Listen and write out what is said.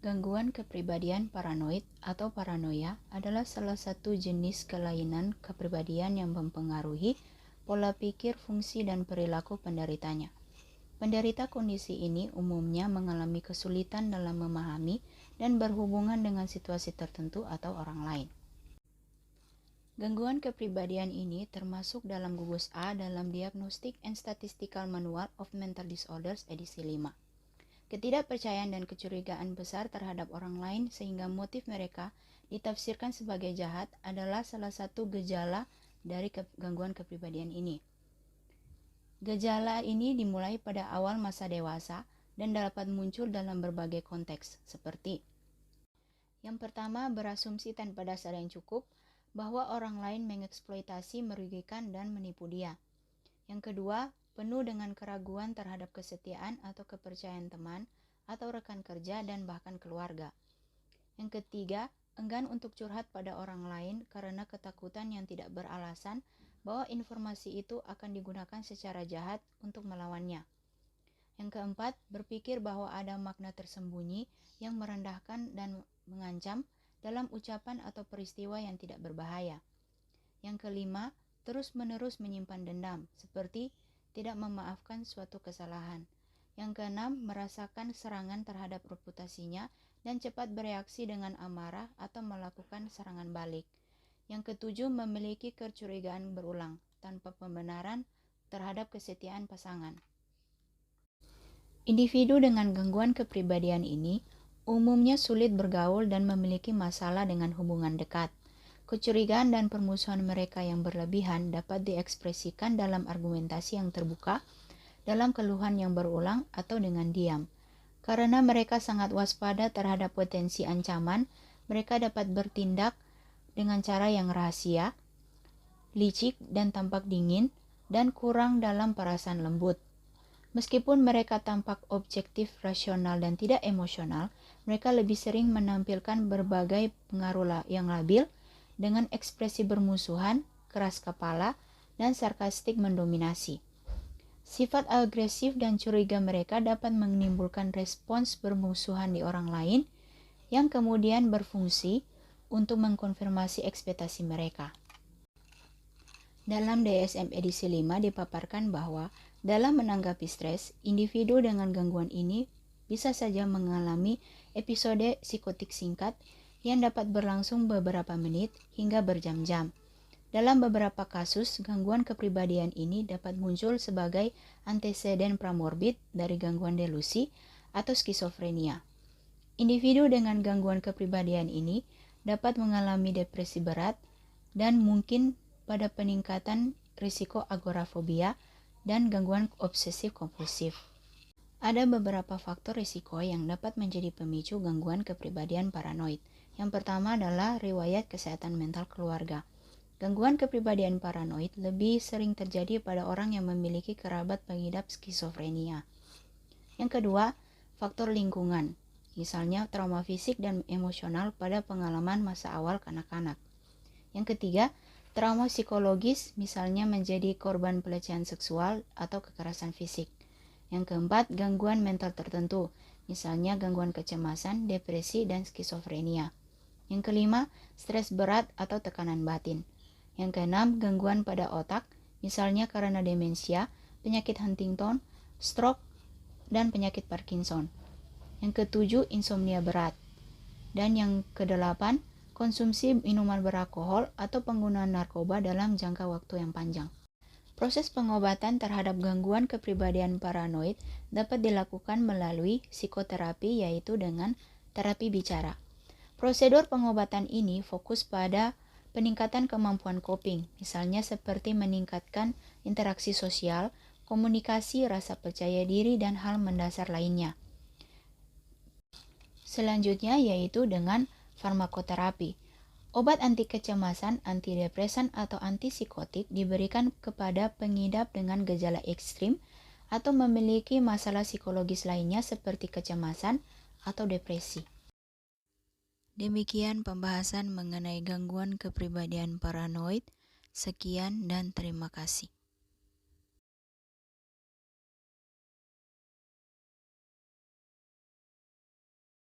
Gangguan kepribadian paranoid atau paranoia adalah salah satu jenis kelainan kepribadian yang mempengaruhi pola pikir, fungsi, dan perilaku penderitanya. Penderita kondisi ini umumnya mengalami kesulitan dalam memahami dan berhubungan dengan situasi tertentu atau orang lain. Gangguan kepribadian ini termasuk dalam gugus A dalam Diagnostic and Statistical Manual of Mental Disorders edisi 5. Ketidakpercayaan dan kecurigaan besar terhadap orang lain sehingga motif mereka ditafsirkan sebagai jahat adalah salah satu gejala dari gangguan kepribadian ini. Gejala ini dimulai pada awal masa dewasa dan dapat muncul dalam berbagai konteks, seperti yang pertama, berasumsi tanpa dasar yang cukup bahwa orang lain mengeksploitasi, merugikan, dan menipu dia. Yang kedua, penuh dengan keraguan terhadap kesetiaan atau kepercayaan teman atau rekan kerja dan bahkan keluarga. Yang ketiga, enggan untuk curhat pada orang lain karena ketakutan yang tidak beralasan bahwa informasi itu akan digunakan secara jahat untuk melawannya. Yang keempat, berpikir bahwa ada makna tersembunyi yang merendahkan dan mengancam dalam ucapan atau peristiwa yang tidak berbahaya. Yang kelima, terus-menerus menyimpan dendam, seperti tidak memaafkan suatu kesalahan. Yang keenam, merasakan serangan terhadap reputasinya dan cepat bereaksi dengan amarah atau melakukan serangan balik. Yang ketujuh, memiliki kecurigaan berulang tanpa pembenaran terhadap kesetiaan pasangan. Individu dengan gangguan kepribadian ini umumnya sulit bergaul dan memiliki masalah dengan hubungan dekat. Kecurigaan dan permusuhan mereka yang berlebihan dapat diekspresikan dalam argumentasi yang terbuka, dalam keluhan yang berulang, atau dengan diam. Karena mereka sangat waspada terhadap potensi ancaman, mereka dapat bertindak dengan cara yang rahasia, licik dan tampak dingin, dan kurang dalam perasaan lembut. Meskipun mereka tampak objektif, rasional, dan tidak emosional, mereka lebih sering menampilkan berbagai pengaruh yang labil, dengan ekspresi bermusuhan, keras kepala, dan sarkastik mendominasi. Sifat agresif dan curiga mereka dapat menimbulkan respons bermusuhan di orang lain yang kemudian berfungsi untuk mengkonfirmasi ekspektasi mereka. Dalam DSM edisi 5 dipaparkan bahwa dalam menanggapi stres, individu dengan gangguan ini bisa saja mengalami episode psikotik singkat yang dapat berlangsung beberapa menit hingga berjam-jam. Dalam beberapa kasus, gangguan kepribadian ini dapat muncul sebagai anteseden pramorbid dari gangguan delusi atau skizofrenia. Individu dengan gangguan kepribadian ini dapat mengalami depresi berat dan mungkin pada peningkatan risiko agorafobia dan gangguan obsesif-kompulsif. Ada beberapa faktor risiko yang dapat menjadi pemicu gangguan kepribadian paranoid. Yang pertama adalah riwayat kesehatan mental keluarga. Gangguan kepribadian paranoid lebih sering terjadi pada orang yang memiliki kerabat pengidap skizofrenia. Yang kedua, faktor lingkungan, misalnya trauma fisik dan emosional pada pengalaman masa awal kanak-kanak. Yang ketiga, trauma psikologis, misalnya menjadi korban pelecehan seksual atau kekerasan fisik. Yang keempat, gangguan mental tertentu, misalnya gangguan kecemasan, depresi, dan skizofrenia. Yang kelima, stres berat atau tekanan batin. Yang keenam, gangguan pada otak, misalnya karena demensia, penyakit Huntington, stroke, dan penyakit Parkinson. Yang ketujuh, insomnia berat. Dan yang kedelapan, konsumsi minuman beralkohol atau penggunaan narkoba dalam jangka waktu yang panjang. Proses pengobatan terhadap gangguan kepribadian paranoid dapat dilakukan melalui psikoterapi, yaitu dengan terapi bicara. Prosedur pengobatan ini fokus pada peningkatan kemampuan coping, misalnya seperti meningkatkan interaksi sosial, komunikasi, rasa percaya diri, dan hal mendasar lainnya. Selanjutnya yaitu dengan farmakoterapi. Obat anti kecemasan, antidepresan, atau antipsikotik diberikan kepada pengidap dengan gejala ekstrim atau memiliki masalah psikologis lainnya seperti kecemasan atau depresi. Demikian pembahasan mengenai gangguan kepribadian paranoid. Sekian dan terima kasih.